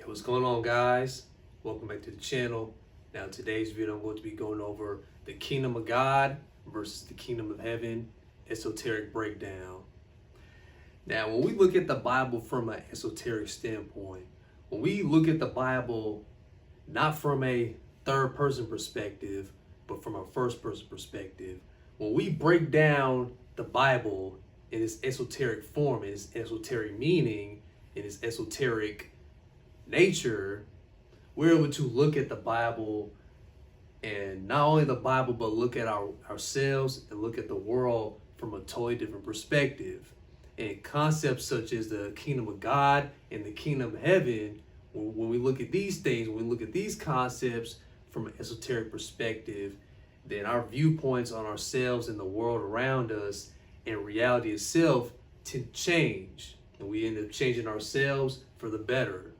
Hey, what's going on, guys? Welcome back to the channel. Now, in today's video, I'm going to be going over the Kingdom of God versus the Kingdom of Heaven esoteric breakdown. Now, when we look at the Bible from an esoteric standpoint, when we look at the Bible not from a third-person perspective, but from a first-person perspective, when we break down the Bible in its esoteric form, in its esoteric meaning, in its esoteric nature, we're able to look at the Bible, and not only the Bible, but look at ourselves and look at the world from a totally different perspective. And concepts such as the Kingdom of God and the Kingdom of Heaven, when we look at these things, when we look at these concepts from an esoteric perspective, then our viewpoints on ourselves and the world around us and reality itself tend to change. And we end up changing ourselves for the better,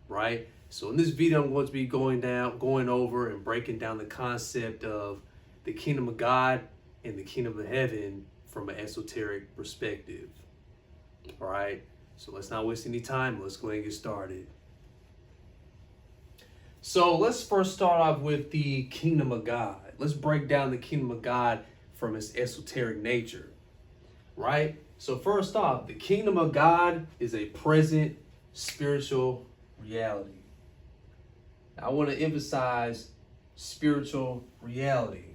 right? So in this video, I'm going to be going over and breaking down the concept of the Kingdom of God and the Kingdom of Heaven from an esoteric perspective. All right, so let's not waste any time. Let's go ahead and get started. So let's first start off with the Kingdom of God. Let's break down the Kingdom of God from its esoteric nature, right? So first off, the Kingdom of God is a present spiritual reality. Now, I want to emphasize spiritual reality,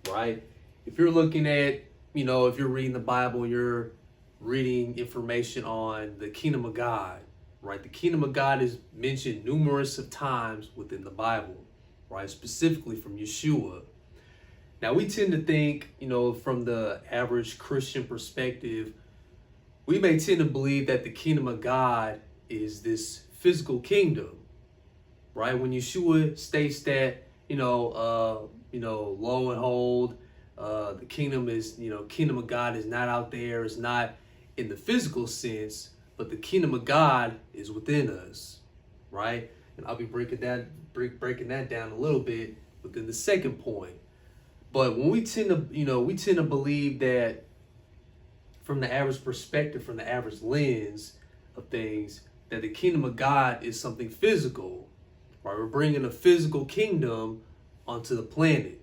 right? If you're looking at, if you're reading the Bible, you're reading information on the Kingdom of God, right? The Kingdom of God is mentioned numerous of times within the Bible, right? Specifically from Yeshua. Now, we tend to think, from the average Christian perspective, we may tend to believe that the Kingdom of God is this physical kingdom, right? When Yeshua states that, lo and behold, the kingdom is, Kingdom of God is not out there, it's not in the physical sense, but the Kingdom of God is within us, right? And I'll be breaking that down a little bit within the second point. But when we tend to believe that from the average perspective, from the average lens of things, that the Kingdom of God is something physical, right? We're bringing a physical kingdom onto the planet,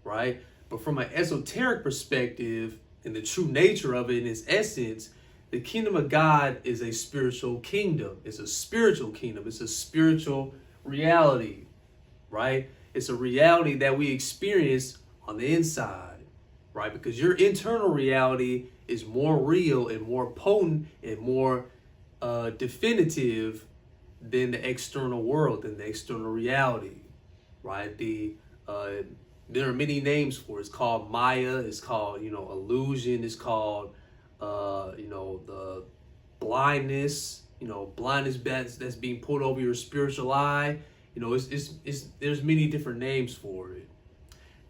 right? But from an esoteric perspective, and the true nature of it in its essence, the Kingdom of God is a spiritual kingdom. It's a spiritual kingdom. It's a spiritual reality, right? It's a reality that we experience on the inside, right? Because your internal reality is more real and more potent and more definitive than the external world, than the external reality, right? There are many names for it. It's called Maya. It's called, illusion. It's called, the blindness. Blindness that's being put over your spiritual eye. There's many different names for it.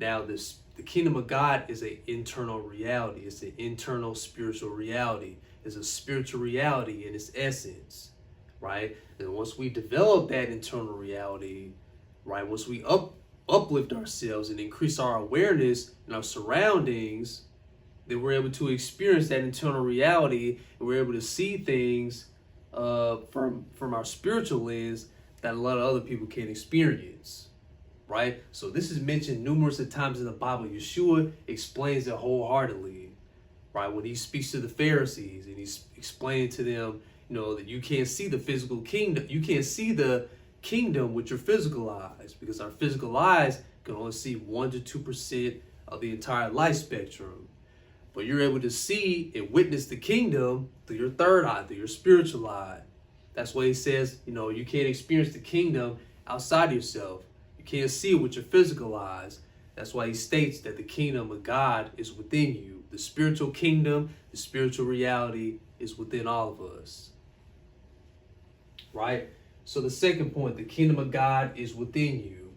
Now, the Kingdom of God is an internal reality. It's an internal spiritual reality. It's a spiritual reality in its essence, right? And once we develop that internal reality, right, once we uplift ourselves and increase our awareness in our surroundings, then we're able to experience that internal reality, and we're able to see things from our spiritual lens that a lot of other people can't experience, right? So this is mentioned numerous of times in the Bible. Yeshua explains it wholeheartedly, right? When he speaks to the Pharisees and he's explaining to them, that you can't see the physical kingdom. You can't see the kingdom with your physical eyes, because our physical eyes can only see 1% to 2% of the entire light spectrum. But you're able to see and witness the kingdom through your third eye, through your spiritual eye. That's why he says, you can't experience the kingdom outside yourself. You can't see it with your physical eyes. That's why he states that the Kingdom of God is within you. The spiritual kingdom, the spiritual reality is within all of us, right? So the second point, the Kingdom of God is within you,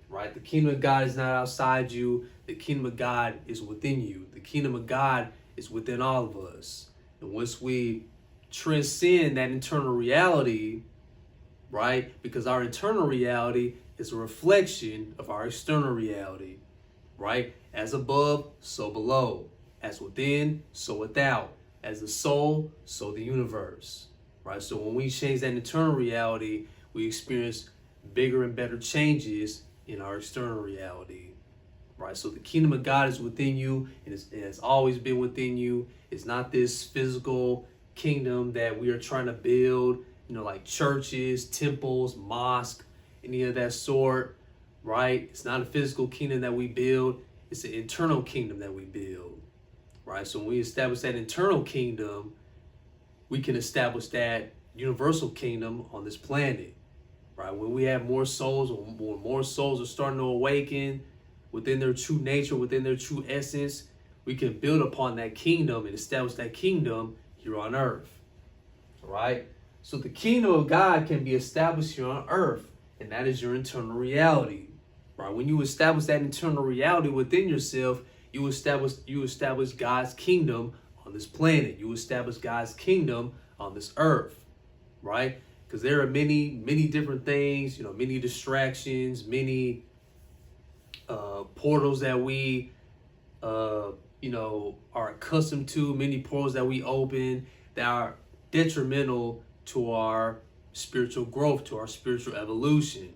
right? The Kingdom of God is not outside you. The Kingdom of God is within you. The Kingdom of God is within all of us. And once we transcend that internal reality, right? Because our internal reality is a reflection of our external reality, right? As above, so below. As within, so without. As the soul, so the universe, right? So when we change that internal reality, we experience bigger and better changes in our external reality, right? So the kingdom of God is within you, and it has always been within you. It's not this physical kingdom that we are trying to build, like churches, temples, mosques, any of that sort, right? It's not a physical kingdom that we build. It's an internal kingdom that we build, right? So when we establish that internal kingdom, we can establish that universal kingdom on this planet, right? When we have more souls, when more souls are starting to awaken within their true nature, within their true essence, we can build upon that kingdom and establish that kingdom here on earth, all right? So the kingdom of God can be established here on earth, and that is your internal reality, right? When you establish that internal reality within yourself, you establish God's kingdom on this planet. You establish God's kingdom on this earth, right? Because there are many different things, many distractions, many portals that we, are accustomed to, many portals that we open that are detrimental to our spiritual growth, to our spiritual evolution,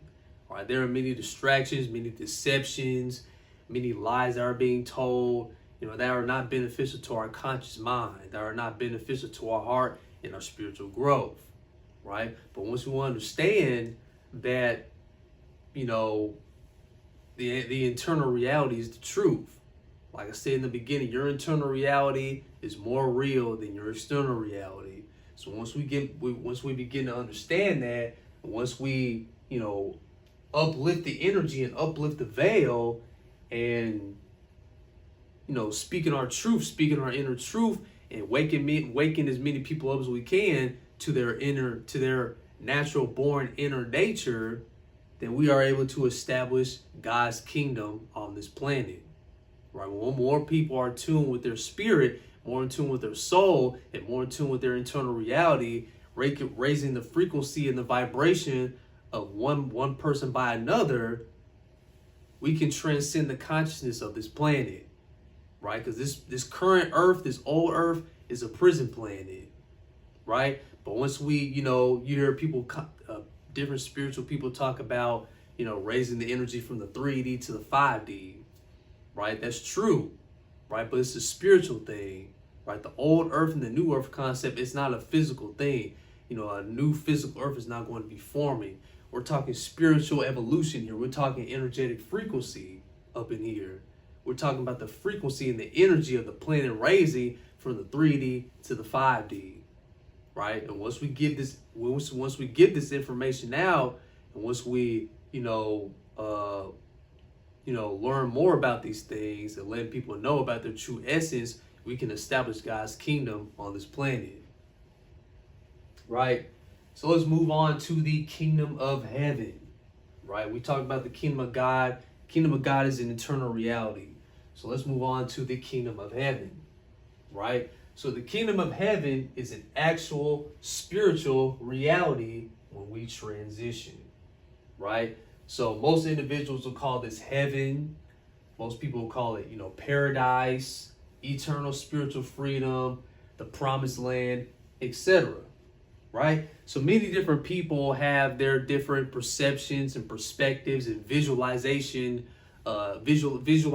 right? There are many distractions, many deceptions, many lies that are being told, that are not beneficial to our conscious mind, that are not beneficial to our heart and our spiritual growth, right? But once we understand that, the internal reality is the truth. Like I said in the beginning, your internal reality is more real than your external reality. So once we begin to understand that, once we, uplift the energy and uplift the veil, and speaking our truth, speaking our inner truth, and waking as many people up as we can to their natural born inner nature, then we are able to establish God's kingdom on this planet, right? When more people are in tune with their spirit, more in tune with their soul, and more in tune with their internal reality, raising the frequency and the vibration of one person by another, we can transcend the consciousness of this planet, right? Because this current earth, this old earth, is a prison planet, right? But once we, you hear people, different spiritual people talk about, raising the energy from the 3D to the 5D, right? That's true, right? But it's a spiritual thing, right? The old earth and the new earth concept is not a physical thing. A new physical earth is not going to be forming. We're talking spiritual evolution here. We're talking energetic frequency up in here. We're talking about the frequency and the energy of the planet raising from the 3D to the 5D, right? And once we give this information out, and once we, learn more about these things and let people know about their true essence, we can establish God's kingdom on this planet, right? So let's move on to the kingdom of heaven, right? We talked about the kingdom of God. Kingdom of God is an eternal reality. So let's move on to the kingdom of heaven, right? So the kingdom of heaven is an actual spiritual reality when we transition, right? So most individuals will call this heaven. Most people will call it, paradise, eternal spiritual freedom, the promised land, etc. Right? So many different people have their different perceptions and perspectives and visualization images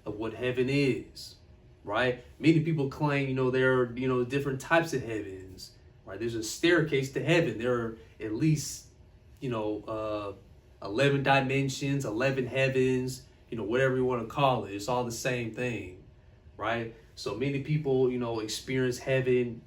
of what heaven is, right? Many people claim, there are, different types of heavens, right? There's a staircase to heaven. There are at least, 11 dimensions, 11 heavens, whatever you want to call it. It's all the same thing, right? So many people, experience heaven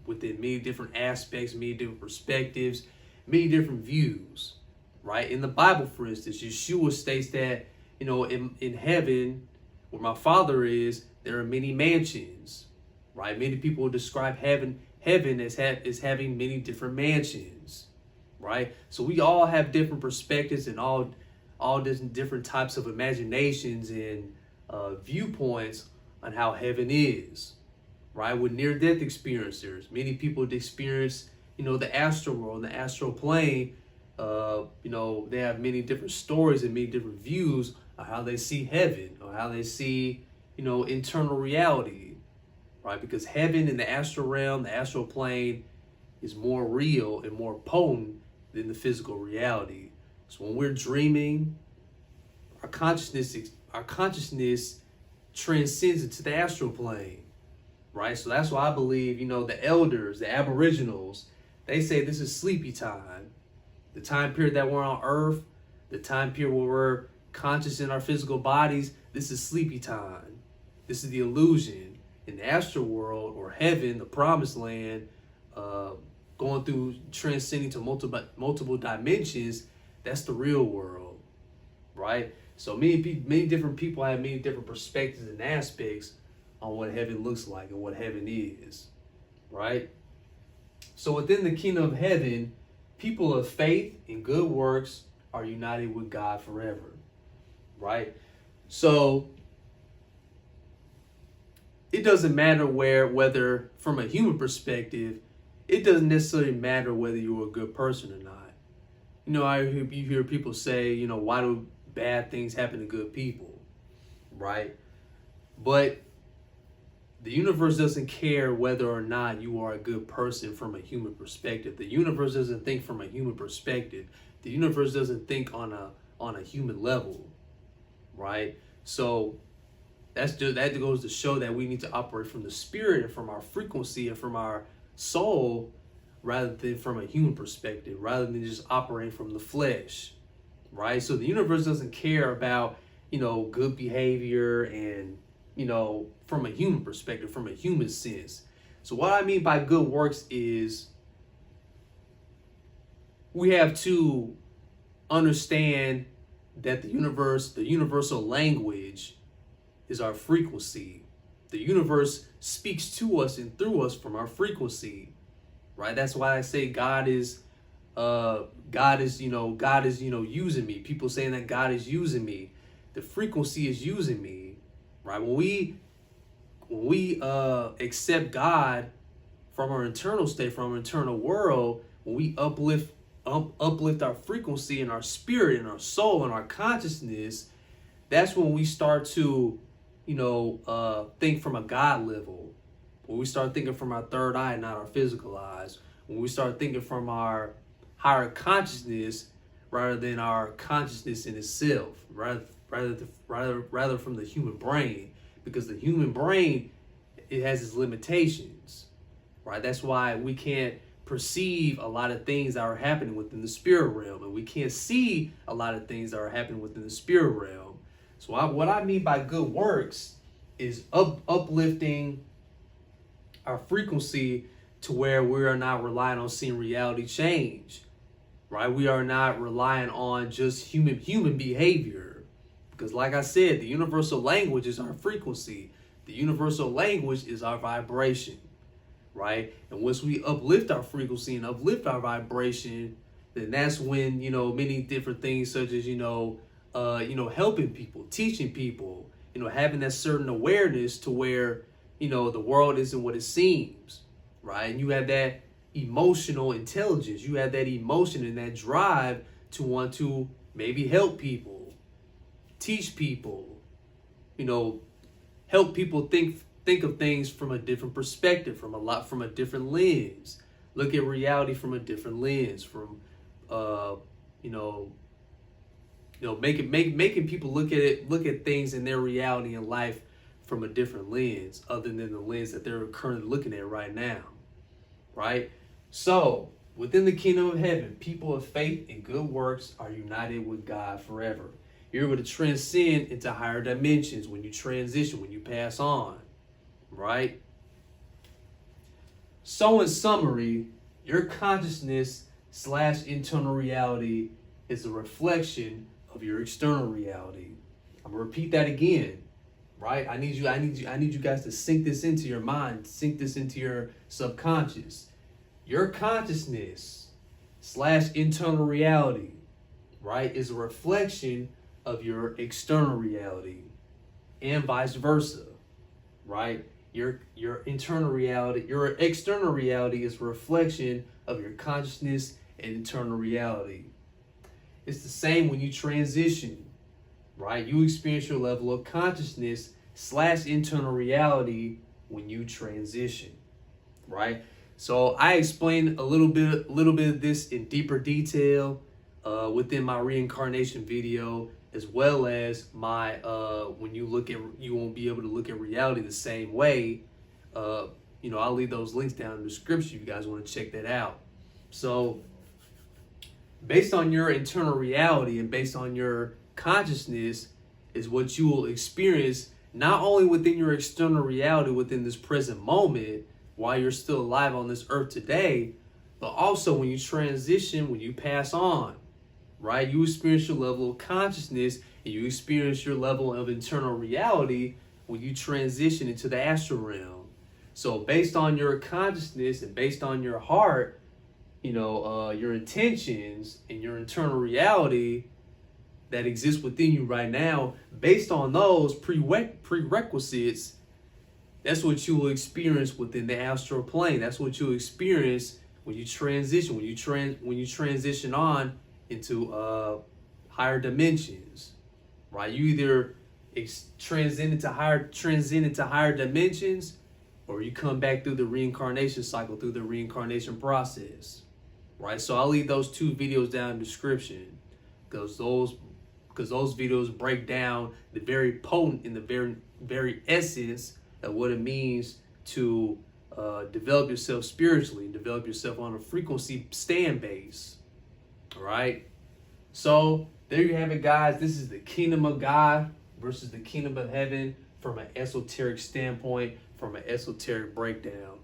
within many different aspects, many different perspectives, many different views, right? In the Bible, for instance, Yeshua states that, in heaven, where my Father is, there are many mansions, right? Many people describe heaven as having many different mansions, right? So we all have different perspectives and all different types of imaginations and viewpoints on how heaven is, right? With near-death experiencers, many people experience, the astral world, the astral plane. They have many different stories and many different views of how they see heaven or how they see, internal reality, right? Because heaven in the astral realm, the astral plane, is more real and more potent than the physical reality. So when we're dreaming, our consciousness transcends into the astral plane, right? So that's why I believe, the elders, the aboriginals, they say this is sleepy time. The time period that we're on Earth, the time period where we're conscious in our physical bodies, this is sleepy time. This is the illusion. In the astral world, or heaven, the promised land, going through, transcending to multiple dimensions, that's the real world, right? So many different people have many different perspectives and aspects on what heaven looks like and what heaven is, right? So within the kingdom of heaven, people of faith and good works are united with God forever, right? So it doesn't matter whether from a human perspective, it doesn't necessarily matter whether you're a good person or not. You hear people say, why do bad things happen to good people, right? But the universe doesn't care whether or not you are a good person from a human perspective. The universe doesn't think from a human perspective. The universe doesn't think on a human level, right? So that goes to show that we need to operate from the spirit and from our frequency and from our soul, rather than from a human perspective, rather than just operating from the flesh, right? So the universe doesn't care about, good behavior and, from a human perspective, from a human sense. So what I mean by good works is we have to understand that the universal language is our frequency. The universe speaks to us and through us from our frequency, right? That's why I say God is using me. People saying that God is using me. The frequency is using me, right? When we accept God from our internal state, from our internal world, when we uplift our frequency and our spirit and our soul and our consciousness, that's when we start to think from a God level. When we start thinking from our third eye, not our physical eyes. When we start thinking from our higher consciousness rather than our consciousness in itself, rather from the human brain, because the human brain, it has its limitations, right? That's why we can't perceive a lot of things that are happening within the spirit realm, and we can't see a lot of things that are happening within the spirit realm. So what I mean by good works is uplifting our frequency to where we are not relying on seeing reality change, right? We are not relying on just human behavior, because like I said, the universal language is our frequency. The universal language is our vibration, right? And once we uplift our frequency and uplift our vibration, then that's when, many different things such as, helping people, teaching people, having that certain awareness to where, the world isn't what it seems, right? And you have that emotional intelligence. You have that emotion and that drive to want to maybe help people, teach people, help people think of things from a different perspective, from a different lens. Look at reality from a different lens, from making people look at things in their reality and life from a different lens, other than the lens that they're currently looking at right now, right? So within the kingdom of heaven, people of faith and good works are united with God forever. You're able to transcend into higher dimensions when you transition, when you pass on, right? So in summary, your consciousness / internal reality is a reflection of your external reality. I'm gonna repeat that again, right? I need you guys to sink this into your mind, sink this into your subconscious. Your consciousness / internal reality, right, is a reflection of your external reality, and vice versa, right? Your internal reality, your external reality is a reflection of your consciousness and internal reality. It's the same when you transition, right? You experience your level of consciousness / internal reality when you transition, right? So I explained a little bit of this in deeper detail within my reincarnation video, as well as my when you won't be able to look at reality the same way. I'll leave those links down in the description if you guys want to check that out. So based on your internal reality and based on your consciousness is what you will experience, not only within your external reality within this present moment while you're still alive on this earth today, but also when you transition, when you pass on, right? You experience your level of consciousness and you experience your level of internal reality when you transition into the astral realm. So based on your consciousness and based on your heart, your intentions and your internal reality that exists within you right now, based on those prerequisites, that's what you will experience within the astral plane. That's what you'll experience when you transition, when you transition on into higher dimensions, right? You either transcend into higher dimensions, or you come back through the reincarnation cycle, through the reincarnation process, right? So I'll leave those 2 videos down in the description because those videos break down the very potent and the very essence of what it means to develop yourself spiritually, develop yourself on a frequency stand base. All right. So there you have it, guys. This is the Kingdom of God versus the Kingdom of Heaven from an esoteric standpoint, from an esoteric breakdown.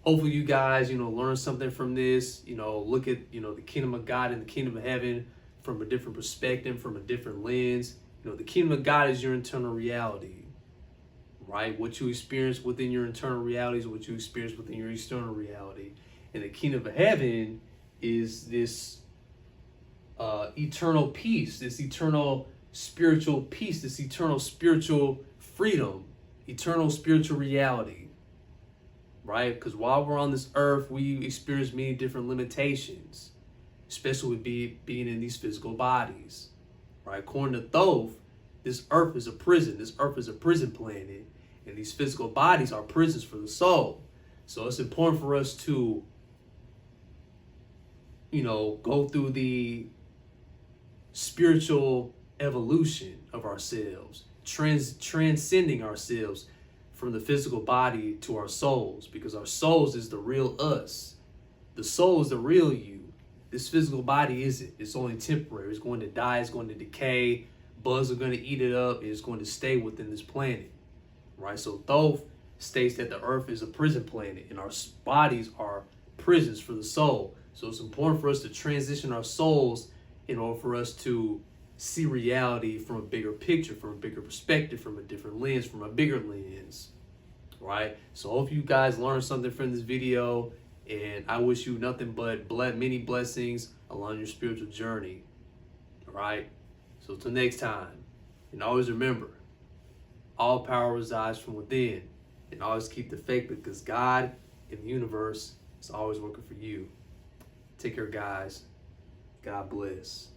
Hopefully you guys, learn something from this, look at, the Kingdom of God and the Kingdom of Heaven from a different perspective, from a different lens. The Kingdom of God is your internal reality, right? What you experience within your internal reality is what you experience within your external reality. And the Kingdom of Heaven is this eternal peace, this eternal spiritual peace, this eternal spiritual freedom, eternal spiritual reality, right? Because while we're on this earth, we experience many different limitations, especially with being in these physical bodies, right? According to Thoth, this earth is a prison. This earth is a prison planet, and these physical bodies are prisons for the soul. So it's important for us to, go through the spiritual evolution of ourselves, transcending ourselves from the physical body to our souls, because our souls is the real us. The soul is the real you. This physical body isn't. It's only temporary. It's going to die. It's going to decay. Bugs are going to eat it up. And it's going to stay within this planet, right? So Thoth states that the earth is a prison planet and our bodies are prisons for the soul. So it's important for us to transition our souls in order for us to see reality from a bigger picture, from a bigger perspective, from a different lens, from a bigger lens, right? So I hope you guys learned something from this video, and I wish you nothing but many blessings along your spiritual journey, all right? So till next time, and always remember, all power resides from within, and always keep the faith because God and the universe is always working for you. Take care, guys. God bless.